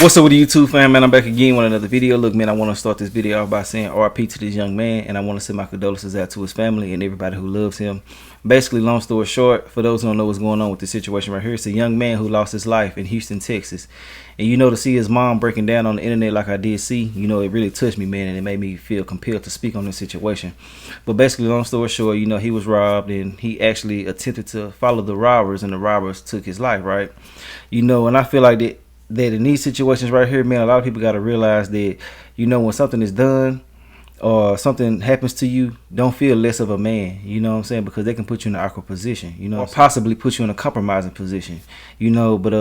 What's up with the YouTube fam, man? I'm back again with another video. Look, man, I want to start this video off by saying RIP to this young man, and I want to send my condolences out to his family and everybody who loves him. Basically, long story short, for those who don't know what's going on with this situation right here, it's a young man who lost his life in Houston, Texas. And you know, to see his mom breaking down on the internet like I did see, you know, it really touched me, man, and it made me feel compelled to speak on this situation. But basically, long story short, you know, he was robbed, and he actually attempted to follow the robbers, and the robbers took his life, right? You know, and I feel like that in these situations right here, man, a lot of people got to realize that, you know, when something is done or something happens to you, don't feel less of a man, you know what I'm saying? Because they can put you in an awkward position, you know, or possibly put you in a compromising position, you know. But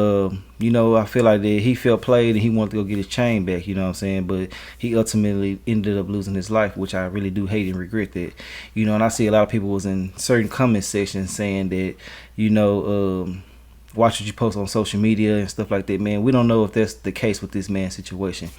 you know, I feel like that he felt played and he wanted to go get his chain back, you know what I'm saying? But he ultimately ended up losing his life, which I really do hate and regret that, you know. And I see a lot of people was in certain comment sections saying that, you know, watch what you post on social media and stuff like that, man. We don't know if that's the case with this man's situation.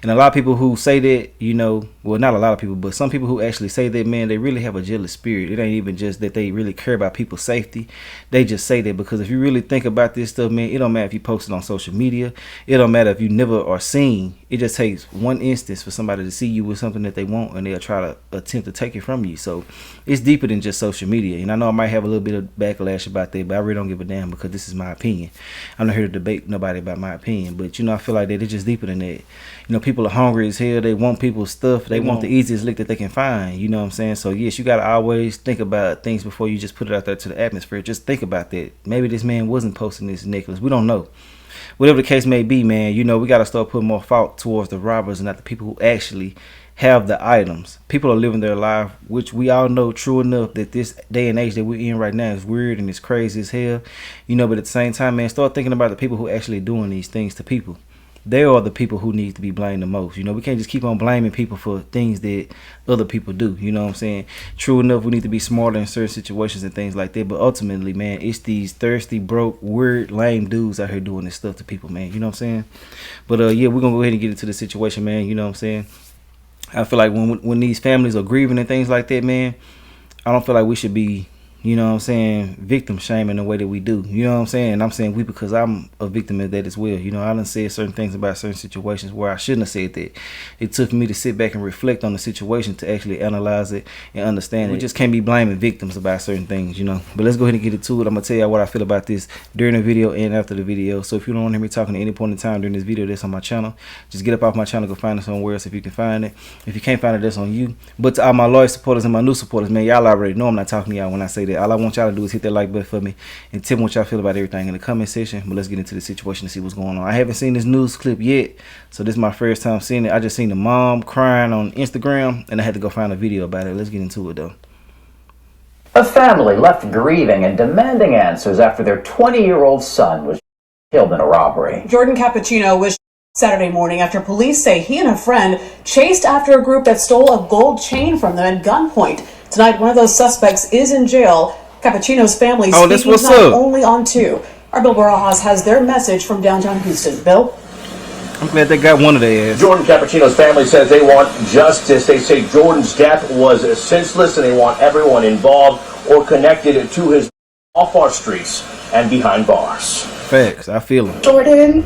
And a lot of people who say that, you know, well, not a lot of people, but some people who actually say that, man, they really have a jealous spirit. It ain't even just that they really care about people's safety. They just say that because if you really think about this stuff, man, it don't matter if you post it on social media. It don't matter if you never are seen. It just takes one instance for somebody to see you with something that they want, and they'll try to attempt to take it from you. So it's deeper than just social media. And I know I might have a little bit of backlash about that, but I really don't give a damn because this is my opinion. I'm not here to debate nobody about my opinion, but you know, I feel like that it's just deeper than that. You know, people are hungry as hell. They want people's stuff. They want the easiest lick that they can find. You know what I'm saying? So yes, you gotta always think about things before you just put it out there to the atmosphere. Just think about that. Maybe this man wasn't posting this necklace. We don't know. Whatever the case may be, man, you know, we gotta start putting more fault towards the robbers and not the people who actually have the items. People are living their life, which we all know true enough that this day and age that we're in right now is weird and it's crazy as hell, you know. But at the same time, man, start thinking about the people who actually doing these things to people. They are the people who need to be blamed the most. You know, we can't just keep on blaming people for things that other people do. You know what I'm saying? True enough, we need to be smarter in certain situations and things like that. But ultimately, man, it's these thirsty, broke, weird, lame dudes out here doing this stuff to people, man. You know what I'm saying? But yeah, we're gonna go ahead and get into the situation, man. You know what I'm saying? I feel like when these families are grieving and things like that, man, I don't feel like we should be, you know what I'm saying, victim shaming the way that we do. You know what I'm saying? And I'm saying we because I'm a victim of that as well. You know, I done said certain things about certain situations where I shouldn't have said that. It took me to sit back and reflect on the situation to actually analyze it and understand it. We just can't be blaming victims about certain things, you know. But let's go ahead and get into it. I'm going to tell you what I feel about this during the video and after the video. So if you don't want to hear me talking at any point in time during this video that's on my channel, just get up off my channel, go find it somewhere else if you can find it. If you can't find it, that's on you. But to all my loyal supporters and my new supporters, man, y'all already know I'm not talking to y'all when I say that. All I want y'all to do is hit that like button for me and tell me what y'all feel about everything in the comment section. But let's get into the situation and see what's going on. I haven't seen this news clip yet, so this is my first time seeing it. I just seen the mom crying on Instagram, and I had to go find a video about it. Let's get into it, though. A family left grieving and demanding answers after their 20-year-old son was killed in a robbery. Jordan Cappuccino was Saturday morning after police say he and a friend chased after a group that stole a gold chain from them at gunpoint. Tonight, one of those suspects is in jail. Cappuccino's family speaking not only on two. Our Bill Barajas has their message from downtown Houston. Bill? I'm glad they got one of their ass. Jordan Cappuccino's family says they want justice. They say Jordan's death was senseless and they want everyone involved or connected to his off our streets and behind bars. Facts, I feel him. Jordan,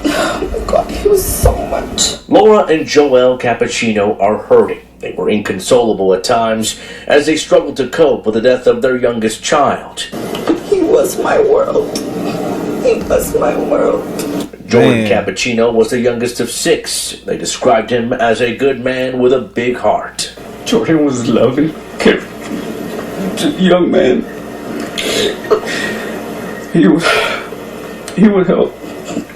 oh my God, he was so much. Laura and Joel Cappuccino are hurting. They were inconsolable at times as they struggled to cope with the death of their youngest child. He was my world. He was my world. Jordan Cappuccino was the youngest of 6. They described him as a good man with a big heart. Jordan was loving, caring, young man. He would help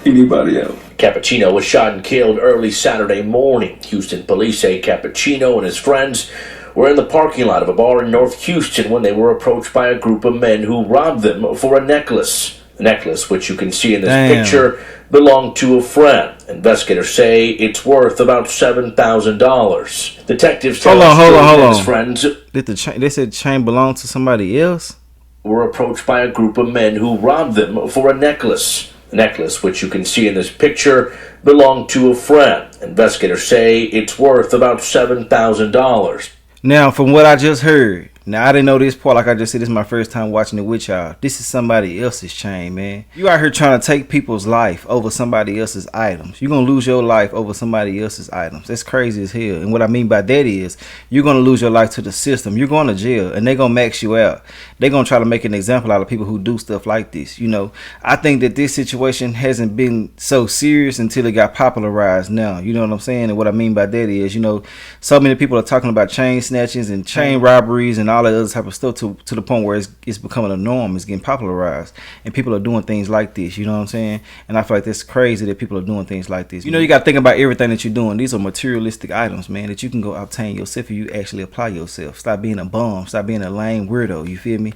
anybody out. Cappuccino was shot and killed early Saturday morning. Houston police say Cappuccino and his friends were in the parking lot of a bar in North Houston when they were approached by a group of men who robbed them for a necklace. The necklace, which you can see in this picture, belonged to a friend. Investigators say it's worth about $7,000. Detectives tell his friends they said chain belonged to somebody else. Were approached by a group of men who robbed them for a necklace. The necklace, which you can see in this picture, belonged to a friend. Investigators say it's worth about $7,000. Now, from what I just heard, Now, I didn't know this part. Like I just said, this is my first time watching it with y'all. This is somebody else's chain, man. You out here trying to take people's life over somebody else's items. You're going to lose your life over somebody else's items. That's crazy as hell. And what I mean by that is you're going to lose your life to the system. You're going to jail, and they're going to max you out. They're going to try to make an example out of people who do stuff like this. You know, I think that this situation hasn't been so serious until it got popularized now. You know what I'm saying? And what I mean by that is, you know, so many people are talking about chain snatchings and chain robberies and all that other type of stuff to the point where it's becoming a norm. It's getting popularized, and people are doing things like this. You know what I'm saying? And I feel like that's crazy that people are doing things like this. You know, you got to think about everything that you're doing. These are materialistic items, man, that you can go obtain yourself if you actually apply yourself. Stop being a bum. Stop being a lame weirdo. You feel me?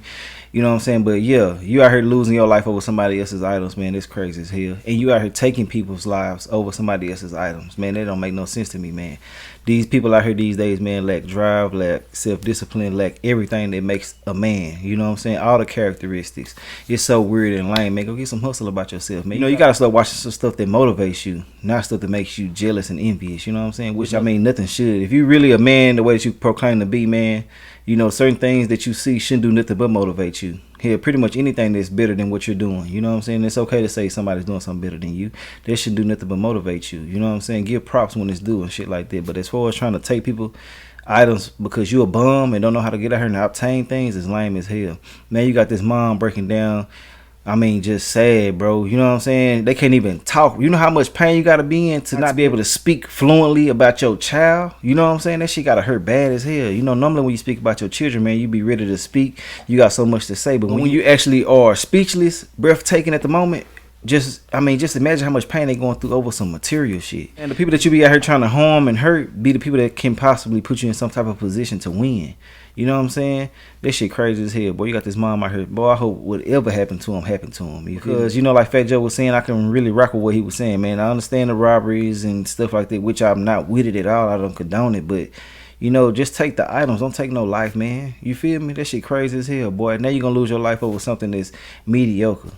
You know what I'm saying? But yeah, you out here losing your life over somebody else's items, man. It's crazy as hell. And you out here taking people's lives over somebody else's items, man. That don't make no sense to me, man. These people out here these days, man, lack drive, lack self-discipline, lack everything that makes a man. You know what I'm saying? All the characteristics. It's so weird and lame, man. Go get some hustle about yourself, man. You know, you gotta start watching some stuff that motivates you, not stuff that makes you jealous and envious. You know what I'm saying? Which, I mean, nothing should. If you really a man the way that you proclaim to be, man, you know, certain things that you see shouldn't do nothing but motivate you. Here, pretty much anything that's better than what you're doing. You know what I'm saying? It's okay to say somebody's doing something better than you. That shouldn't do nothing but motivate you. You know what I'm saying? Give props when it's due and shit like that. But as far as trying to take people items because you a bum and don't know how to get out here and obtain things, is lame as hell. Man, you got this mom breaking down. I mean, just sad, bro. You know what I'm saying? They can't even talk. You know how much pain you got to be in to not be able to speak fluently about your child? You know what I'm saying? That shit got to hurt bad as hell. You know, normally when you speak about your children, man, you be ready to speak. You got so much to say. But when you actually are speechless, breathtaking at the moment, just imagine how much pain they going through over some material shit. And the people that you be out here trying to harm and hurt be the people that can possibly put you in some type of position to win. You know what I'm saying? This shit crazy as hell. Boy, you got this mom out here. Boy, I hope whatever happened to him. Because, you know, like Fat Joe was saying, I can really rock with what he was saying, man. I understand the robberies and stuff like that, which I'm not with it at all. I don't condone it. But, you know, just take the items. Don't take no life, man. You feel me? That shit crazy as hell, boy. Now you're going to lose your life over something that's mediocre.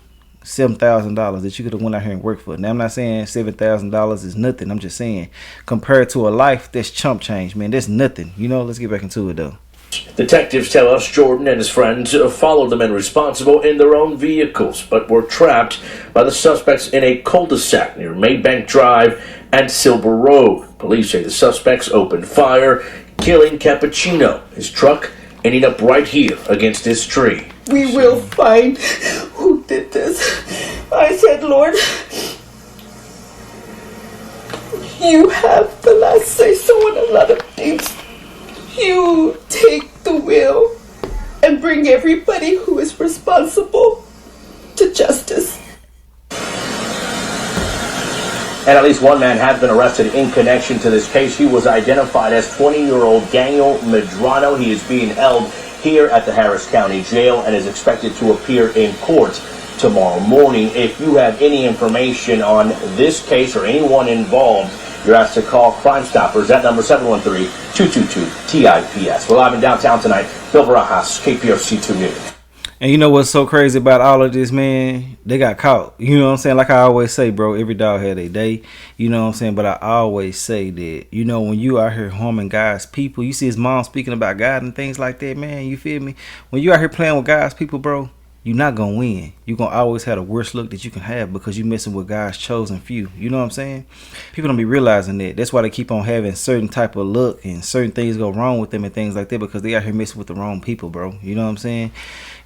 $7,000 that you could have went out here and worked for. Now, I'm not saying $7,000 is nothing. I'm just saying, compared to a life, that's chump change, man. That's nothing. You know, let's get back into it, though. Detectives tell us Jordan and his friends followed the men responsible in their own vehicles, but were trapped by the suspects in a cul-de-sac near Maybank Drive and Silver Road. Police say the suspects opened fire, killing Cappuccino. His truck ending up right here against this tree. We will find who did this. I said, Lord, you have the last say-so on a lot of things. You take the wheel and bring everybody who is responsible to justice. And at least one man has been arrested in connection to this case. He was identified as 20-year-old Daniel Medrano. He is being held here at the Harris County Jail and is expected to appear in court tomorrow morning. If you have any information on this case or anyone involved, you're asked to call Crime Stoppers at number 713-222-TIPS. We're live in downtown tonight. Bill Barajas, KPRC 2 News. And you know what's so crazy about all of this, man? They got caught. You know what I'm saying? Like I always say, bro, every dog had a day. You know what I'm saying? But I always say that, you know, when you out here harming God's people, you see his mom speaking about God and things like that, man. You feel me? When you out here playing with God's people, bro, you're not going to win. You're going to always have the worst luck that you can have because you're messing with God's chosen few. You know what I'm saying? People don't be realizing that. That's why they keep on having certain type of luck and certain things go wrong with them and things like that because they out here messing with the wrong people, bro. You know what I'm saying?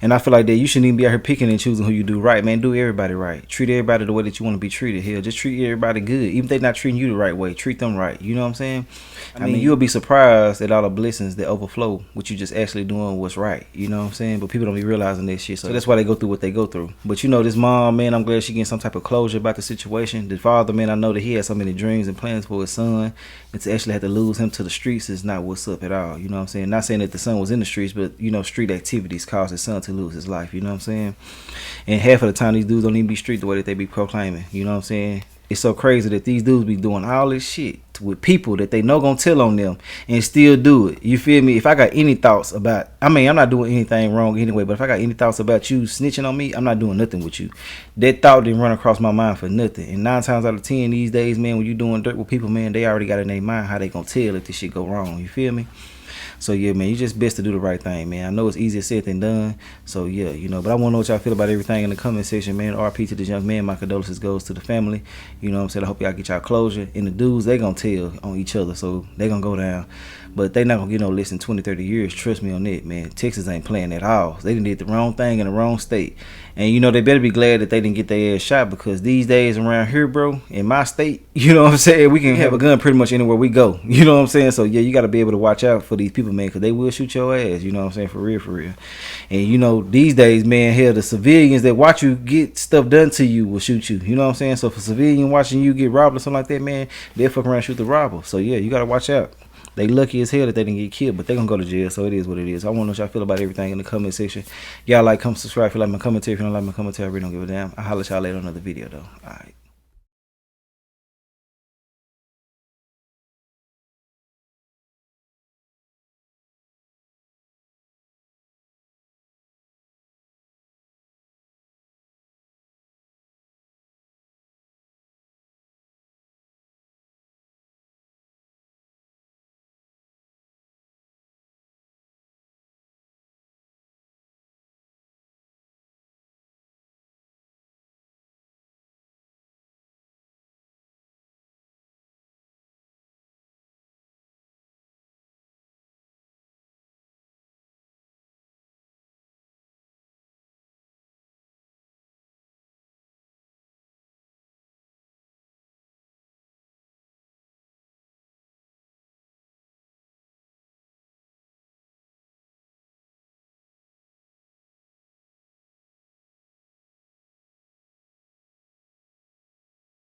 And I feel like that you shouldn't even be out here picking and choosing who you do right, man. Do everybody right. Treat everybody the way that you want to be treated. Hell, just treat everybody good. Even if they're not treating you the right way, treat them right. You know what I'm saying? I mean, you'll be surprised at all the blessings that overflow with you just actually doing what's right. You know what I'm saying? But people don't be realizing that shit. So that's why they go through what they go through. But you know, this mom, man, I'm glad she getting some type of closure about the situation. The father, man, I know that he had so many dreams and plans for his son. And to actually have to lose him to the streets is not what's up at all. You know what I'm saying? Not saying that the son was in the streets, but, you know, street activities caused his son to lose his life. You know what I'm saying? And half of the time, these dudes don't even be street the way that they be proclaiming. You know what I'm saying? It's so crazy that these dudes be doing all this shit with people that they know gonna tell on them and still do it. You feel me? If I got any thoughts about, I mean, I'm not doing anything wrong anyway, but if I got any thoughts about you snitching on me, I'm not doing nothing with you. That thought didn't run across my mind for nothing. And 9 times out of 10 these days, man, when you doing dirt with people, man, they already got in their mind how they gonna tell if this shit go wrong. You feel me? So yeah, man, you just best to do the right thing, man. I know it's easier said than done. So yeah, you know, but I want to know what y'all feel about everything in the comment section, man. RP to this young man. My condolences goes to the family. You know what I'm saying? I hope y'all get y'all closure. And the dudes, they gonna tell on each other, so they gonna go down. But they not gonna get no less than 20, 30 years. Trust me on that, man. Texas ain't playing at all. They did the wrong thing in the wrong state. And you know, they better be glad that they didn't get their ass shot, because these days around here, bro, in my state, you know what I'm saying, we can have a gun pretty much anywhere we go. You know what I'm saying? So yeah, you gotta be able to watch out for these people, man, because they will shoot your ass. You know what I'm saying? For real, for real. And you know, these days, man, hell, the civilians that watch you get stuff done to you will shoot you. You know what I'm saying? So for civilian watching you get robbed or something like that, man, they'll fuck around and shoot the robber. So yeah, you gotta watch out. They lucky as hell that they didn't get killed, but they gonna go to jail, so it is what it is. I want to know what y'all feel about everything in the comment section. Y'all like, comment, subscribe if you like my commentary. If you don't like my commentary, I really don't give a damn. I'll holler at y'all later on another video, though. All right.